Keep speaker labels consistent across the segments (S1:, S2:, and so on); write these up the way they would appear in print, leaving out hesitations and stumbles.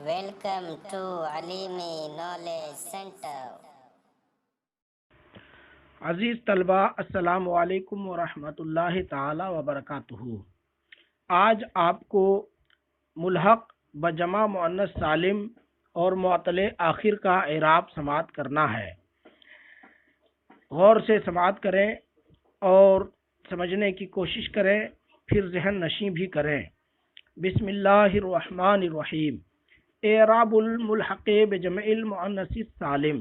S1: Welcome to Alimi Knowledge Center.
S2: عزیز طلبہ، السلام علیکم ورحمۃ تعالی وبرکاتہ۔ آج آپ کو ملحق بجمع مؤنث سالم اور معطل آخر کا اعراب سماعت کرنا ہے۔ غور سے سماعت کریں اور سمجھنے کی کوشش کریں، پھر ذہن نشیں بھی کریں۔ بسم اللہ الرحمن الرحیم۔ اعراب الملحق بجمع المؤنث السالم،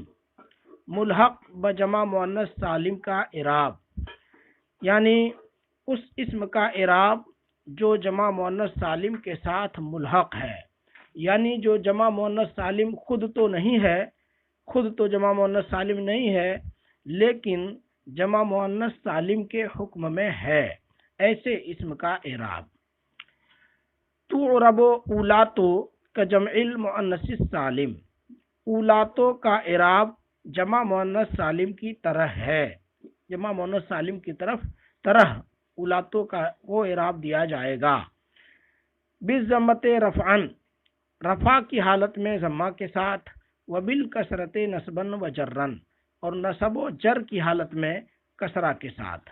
S2: ملحق بجمع مؤنث سالم کا اعراب، یعنی اس اسم کا اعراب جو جمع مؤنث سالم کے ساتھ ملحق ہے، یعنی جو جمع مؤنث سالم خود تو جمع مؤنث سالم نہیں ہے، لیکن جمع مؤنث سالم کے حکم میں ہے، ایسے اسم کا اعراب۔ تعرب اولاتو کجمع المؤنث السالم، اولاتو کا اعراب جمع مؤنث سالم کی طرح ہے، جمع مؤنث سالم کی طرح اولاتو کا وہ اعراب دیا جائے گا۔ بالضمۃ رفعن، رفع کی حالت میں ضمہ کے ساتھ، وبالکسرۃ نصبا و جرن، اور نصب و جر کی حالت میں کسرہ کے ساتھ۔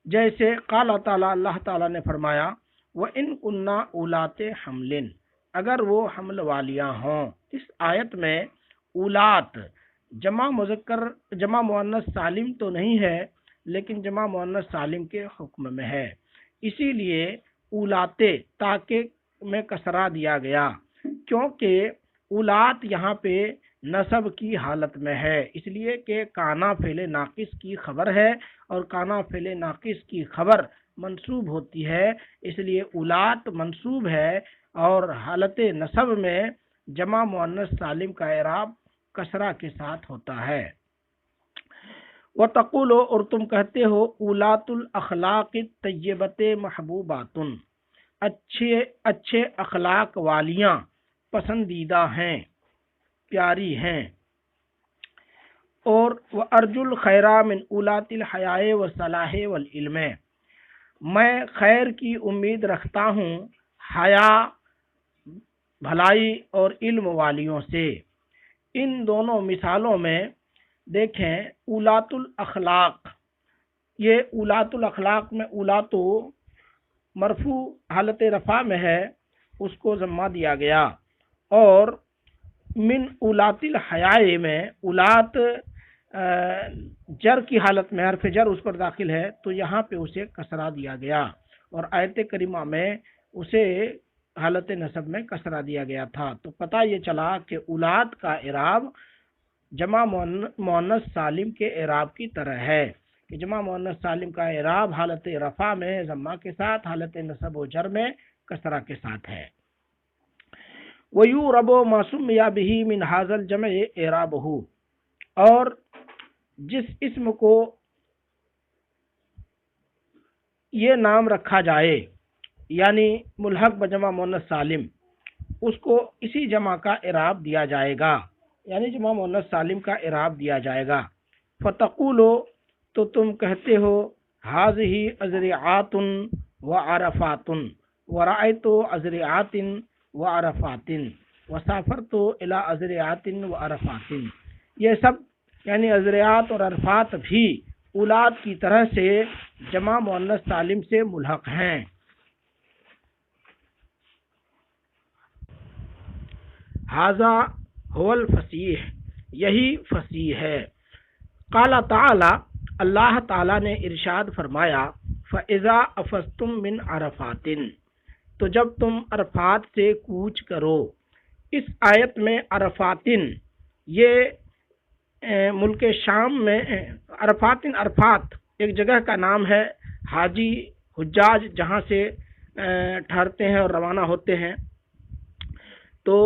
S2: جیسے قال تعالی، اللہ تعالی نے فرمایا، وَإِن كُنَّا أُولَاتِ حَمْلٍ، اگر وہ حمل والیاں ہوں۔ اس آیت میں اولات جمع مؤنث سالم تو نہیں ہے، لیکن جمع مؤنث سالم کے حکم میں ہے، اسی لیے اولاتے تاکہ میں کسرہ دیا گیا، کیونکہ اولات یہاں پہ نصب کی حالت میں ہے، اس لیے کہ کانا فعل ناقص کی خبر ہے، اور کانا فعل ناقص کی خبر منصوب ہوتی ہے، اس لیے اولات منصوب ہے، اور حالت نصب میں جمع مؤنث سالم کا اعراب کسرہ کے ساتھ ہوتا ہے۔ وَتَقُولُ، اور تم کہتے ہو، اولات الاخلاق الطیبۃ محبوبات، اچھے اخلاق والیاں پسندیدہ ہیں، پیاری ہیں۔ اور وَأَرْجُو الْخَيْرَ مِنْ اولات الحیاء والصلاح والعلم، میں خیر کی امید رکھتا ہوں حیا، بھلائی اور علم والیوں سے۔ ان دونوں مثالوں میں دیکھیں، اولات الاخلاق، یہ اولات الاخلاق میں اولاتو مرفوع حالت رفع میں ہے، اس کو ضمہ دیا گیا، اور من اولات الحیاء میں اولات جر کی حالت میں حرف جر اس پر داخل ہے، تو یہاں پہ اسے کسرہ دیا گیا، اور آیت کریمہ میں اسے حالت نصب میں کسرہ دیا گیا تھا۔ تو پتہ یہ چلا کہ اولاد کا اعراب جمع مؤنث سالم کے اعراب کی طرح ہے، کہ جمع مؤنث سالم کا اعراب حالت رفع میں ضمہ کے ساتھ، حالت نصب و جر میں کسرہ کے ساتھ ہے۔ وَيُعْرَبُ مَا سُمِّيَ بِهِ مِنْ هَذَا الْجَمْعِ إِعْرَابُهُ، اور جس اسم کو یہ نام رکھا جائے، یعنی ملحق بجمع مؤنث سالم، اس کو اسی جمع کا اعراب دیا جائے گا، یعنی جمع مؤنث سالم کا اعراب دیا جائے گا۔ فَتَقُولُ، تو تم کہتے ہو، هَذِهِ أَزْرِعَاتٌ وَعَرَفَاتٌ، وَرَأَيْتُ أَزْرِعَاتٍ وَعَرَفَاتٍ، وَسَافَرْتُ إِلَى أَزْرِعَاتٍ وَعَرَفَاتٍ، یہ سب یعنی ازریات اور عرفات بھی اولاد کی طرح سے جمع مؤنث سالم سے ملحق ہیں۔ ھذا هو الفصیح، یہی فصیح ہے۔ قال تعالی، اللہ تعالی نے ارشاد فرمایا، فَإِذَا أَفَضْتُم مِّنْ عَرَفَاتٍ، تو جب تم عرفات سے کوچ کرو۔ اس آیت میں عرفاتن، یہ ملک شام میں عرفات ایک جگہ کا نام ہے، حاجی حجاج جہاں سے ٹھہرتے ہیں اور روانہ ہوتے ہیں، تو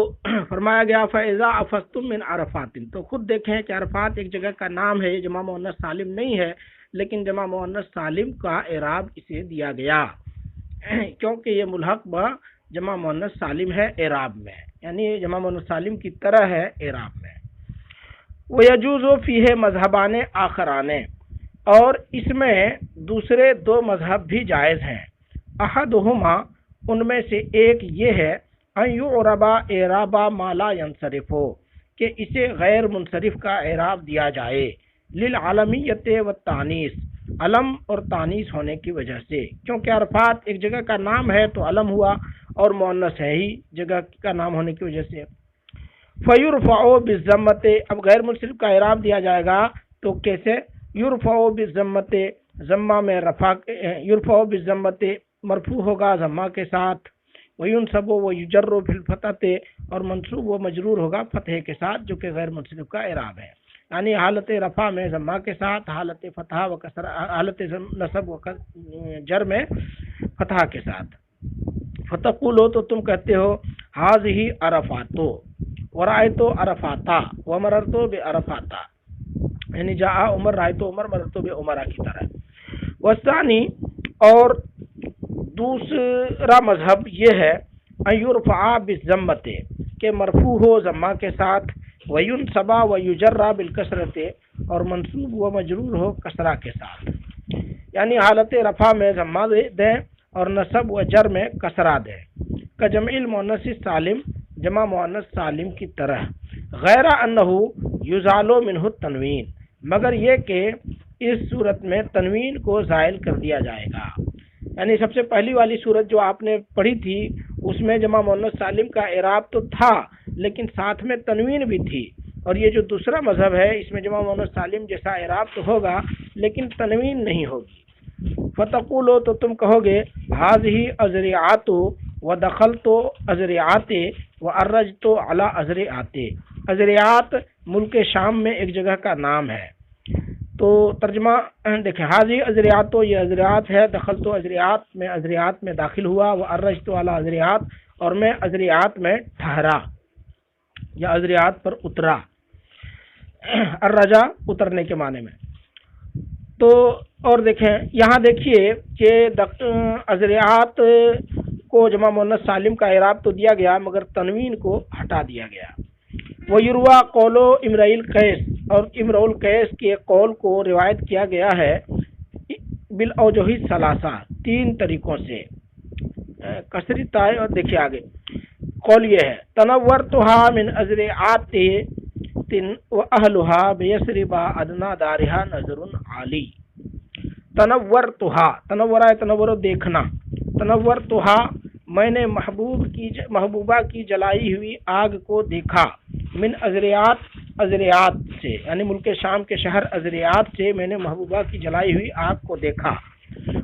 S2: فرمایا گیا فَإِذَا أَفَضْتُم مِّنْ عَرَفَاتٍ، تو خود دیکھیں کہ عرفات ایک جگہ کا نام ہے، جمع مؤنث سالم نہیں ہے، لیکن جمع مؤنث سالم کا اعراب اسے دیا گیا، کیونکہ یہ ملحق جمع مؤنث سالم ہے اعراب میں، یعنی جمع مؤنث سالم کی طرح ہے اعراب میں۔ وَيَجُوزُ فِيهِ مذہبان آخران، اور اس میں دوسرے دو مذہب بھی جائز ہیں۔ احدہما، ان میں سے ایک یہ ہے، ان یعربا اعرابا ما لا ینصرف، کہ اسے غیر منصرف کا اعراب دیا جائے، للعالمیت والتانیث، علم اور تانیث ہونے کی وجہ سے، کیونکہ عرفات ایک جگہ کا نام ہے تو علم ہوا، اور مؤنث ہے ہی جگہ کا نام ہونے کی وجہ سے۔ فیرفع بالضمۃ، اب غیر منصرف کا اعراب دیا جائے گا تو کیسے؟ یرفع بالضمۃ، ضمہ میں رفع، یرفع بالضمۃ مرفوع ہوگا ضمہ کے ساتھ، وینصب ویجر فی الفتحۃ، اور منصوب و مجرور ہوگا فتح کے ساتھ، جو کہ غیر منصرف کا اعراب ہے، یعنی حالت رفع میں ضمہ کے ساتھ، حالت فتح و کسر، حالت نصب و جر میں فتح کے ساتھ۔ فتقولو، تو تم کہتے ہو، ہذہ عرفاتو، ورأیتو عرفاتا، ومررتو بعرفاتا، یعنی جاء عمر، رأیتو عمر، مررتو بعمرہ کی طرح۔ والثانی، اور دوسرا مذہب یہ ہے، ان یرفع بالضمۃ، کہ مرفوع ہو ضمہ کے ساتھ، وینصب ویجر بالکسرۃ، اور منصوب و مجرور ہو کسرہ کے ساتھ، یعنی حالت رفع میں ضمہ دیں اور نصب و جر میں کسرہ دیں، کجمع المؤنث السالم، جمع مؤنث سالم کی طرح، غیر انہ یزال منہ التنوین، مگر یہ کہ اس صورت میں تنوین کو زائل کر دیا جائے گا۔ یعنی سب سے پہلی والی صورت جو آپ نے پڑھی تھی اس میں جمع مؤنث سالم کا اعراب تو تھا لیکن ساتھ میں تنوین بھی تھی، اور یہ جو دوسرا مذہب ہے اس میں جمع مؤنث سالم جیسا اعراب تو ہوگا لیکن تنوین نہیں ہوگی۔ فتقولو، تو تم کہو گے، ہذہ ازریعات ودخلت ازریعات وعرجت علی ازریعات، ازریعات ملک شام میں ایک جگہ کا نام ہے۔ تو ترجمہ دیکھیں، حاضی ازریات، تو یہ ازریات ہے، دخل تو ازریات میں داخل ہوا، وہ ارج تو اعلیٰ ازریات، اور میں ازریات میں ٹھہرا یا ازریات پر اترا، الرجا اترنے کے معنی میں۔ تو اور دیکھیں یہاں دیکھیے کہ ازریات کو جمع مؤنث سالم کا اعراب تو دیا گیا مگر تنوین کو ہٹا دیا گیا۔ وہ یروا قولو امرئ القیس، اور امرؤ القیس کے قول کو روایت کیا گیا ہے بالاوجہ الثلاثہ، تین طریقوں سے، کسری تائے، اور دیکھیے آگے قول یہ ہے، تنورتها من ازریعات واہلها بیثرب ادنی دارها نظر عالی۔ تنورتها، تنورہ تنور دیکھنا، تنورتها میں نے محبوبہ کی جلائی ہوئی آگ کو دیکھا، من ازریات، ازریات سے، یعنی ملک شام کے شہر ازریات سے میں نے محبوبہ کی جلائی ہوئی آگ کو دیکھا۔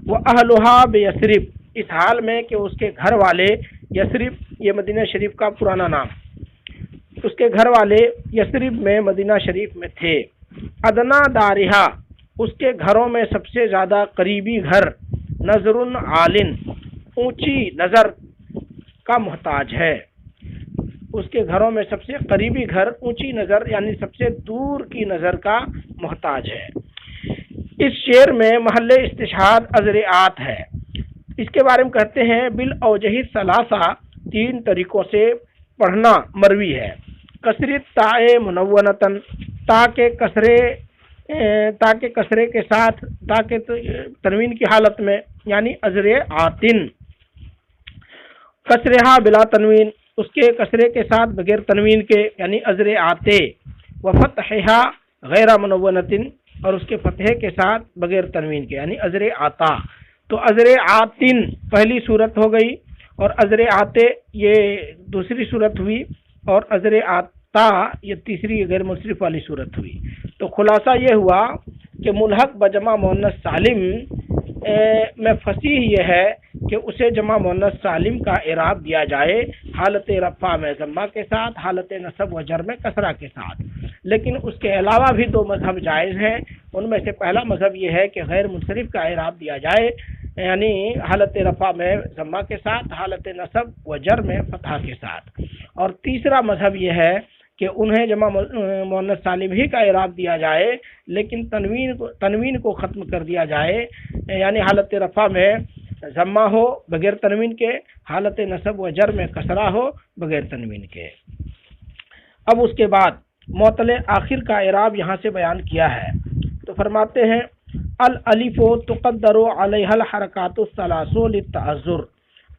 S2: وہ اہلھا بیثرب، اس حال میں کہ اس کے گھر والے، یثرب یہ مدینہ شریف کا پرانا نام، اس کے گھر والے یثرب میں مدینہ شریف میں تھے۔ ادنا دارہا، اس کے گھروں میں سب سے زیادہ قریبی گھر، نظر عالن، اونچی نظر کا محتاج ہے، اس کے گھروں میں سب سے قریبی گھر اونچی نظر یعنی سب سے دور کی نظر کا محتاج ہے۔ اس شعر میں محل استشہاد ازریعات ہے، اس کے بارے میں کہتے ہیں بالاوجہ الثلاثہ، تین طریقوں سے پڑھنا مروی ہے۔ کسرت تاء منونتن، تاکہ کسرے کے ساتھ، تاکہ تنوین کی حالت میں، یعنی ازریعاتن، کسرہا بلا تنوین، اس کے کسرے کے ساتھ بغیر تنوین کے، یعنی ازریعاتے، وفتحہا غیر منونتن، اور اس کے فتحے کے ساتھ بغیر تنوین کے، یعنی ازریعاتا۔ تو ازریعاتن پہلی صورت ہو گئی، اور ازریعاتے یہ دوسری صورت ہوئی، اور ازریعاتا یہ تیسری غیر منصرف والی صورت ہوئی۔ تو خلاصہ یہ ہوا کہ ملحق بجمع مؤنث سالم میں فصیح یہ ہے کہ اسے جمع مؤنث سالم کا اعراب دیا جائے حالت رفع میں ضمہ کے ساتھ، حالت نصب و جر میں کسرہ کے ساتھ، لیکن اس کے علاوہ بھی دو مذہب جائز ہیں۔ ان میں سے پہلا مذہب یہ ہے کہ غیر منصرف کا اعراب دیا جائے، یعنی حالت رفع میں ضمہ کے ساتھ، حالت نصب و جر میں فتحہ کے ساتھ، اور تیسرا مذہب یہ ہے کہ انہیں جمع مؤنث سالم ہی کا اعراب دیا جائے لیکن تنوین کو ختم کر دیا جائے، یعنی حالت رفع میں ضمہ ہو بغیر تنوین کے، حالت نصب و جر میں کسرہ ہو بغیر تنوین کے۔ اب اس کے بعد معطل آخر کا اعراب یہاں سے بیان کیا ہے، تو فرماتے ہیں الالف تقدر علیہ الحرکات الثلاث للتعذر،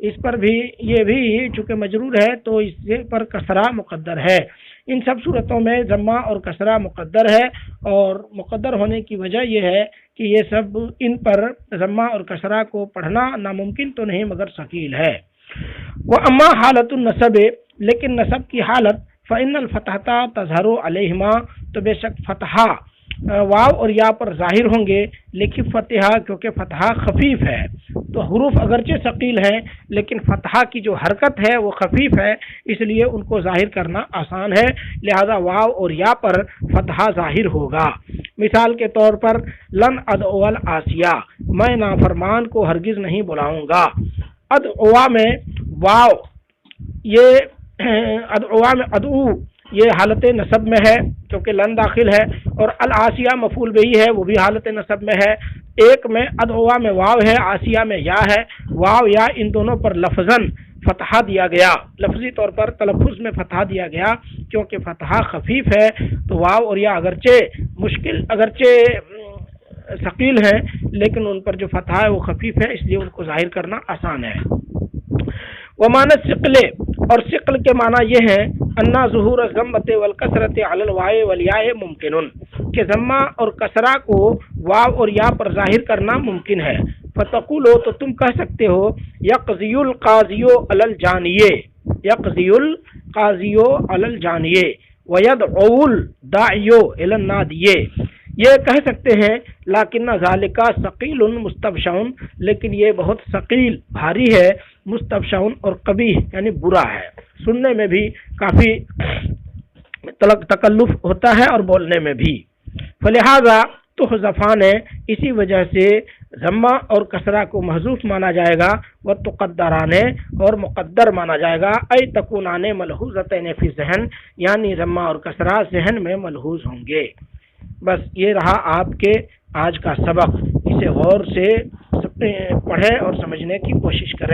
S2: اس پر بھی یہ بھی چونکہ مجرور ہے تو اس پر کسرہ مقدر ہے۔ ان سب صورتوں میں ضمہ اور کسرہ مقدر ہے، اور مقدر ہونے کی وجہ یہ ہے کہ یہ سب ان پر ضمہ اور کسرہ کو پڑھنا ناممکن تو نہیں مگر ثقیل ہے۔ وہ اما حالت النصب، لیکن نصب کی حالت فإن الفتحۃ تظہر علیہما، تو بے شک فتحہ واو اور یا پر ظاہر ہوں گے، لیکن فتحہ کیونکہ فتحہ خفیف ہے تو حروف اگرچہ ثقیل ہیں لیکن فتحہ کی جو حرکت ہے وہ خفیف ہے، اس لیے ان کو ظاہر کرنا آسان ہے، لہذا واو اور یا پر فتحہ ظاہر ہوگا۔ مثال کے طور پر لن ادعو العاصیہ، میں نافرمان کو ہرگز نہیں بلاؤں گا۔ ادعوا میں واو، یہ ادعوا میں ادعو یہ حالت نصب میں ہے کیونکہ لن داخل ہے، اور العاصیہ مفعول بہی ہے وہ بھی حالت نصب میں ہے۔ ایک میں ادعوا میں واو ہے، عاصیہ میں یا ہے، واو یا ان دونوں پر لفظاً فتحہ دیا گیا، لفظی طور پر تلفظ میں فتحہ دیا گیا کیونکہ فتحہ خفیف ہے، تو واو اور یا اگرچہ ثقیل ہیں لیکن ان پر جو فتحہ ہے وہ خفیف ہے، اس لیے ان کو ظاہر کرنا آسان ہے۔ ومعنی ثقل، اور ثقل کے معنی یہ ہیں انا ظہور الضمۃ والکسرۃ علی الواو والیاء ممکن، کہ ضمہ اور کسرہ کو واو اور یا پر ظاہر کرنا ممکن ہے۔ فتقول، تو تم کہہ سکتے ہو یقضی القاضی علی الجانی، یقضی القاضی علی الجانی ویدعو الداعی الی النادی، یہ کہہ سکتے ہیں لیکن ذالک ثقیل مستبشع، لیکن یہ بہت ثقیل بھاری ہے، مستبشع اور قبیح یعنی برا ہے، سننے میں بھی کافی تکلف ہوتا ہے اور بولنے میں بھی۔ فلہذا تحذفان، اسی وجہ سے ضمہ اور کسرہ کو محذوف مانا جائے گا، و تقدران، اور مقدر مانا جائے گا، ای تکونان ملحوظتین فی ذہن، یعنی ضمہ اور کسرہ ذہن میں ملحوظ ہوں گے۔ بس یہ رہا آپ کے آج کا سبق، اسے غور سے پڑھیں اور سمجھنے کی کوشش کریں۔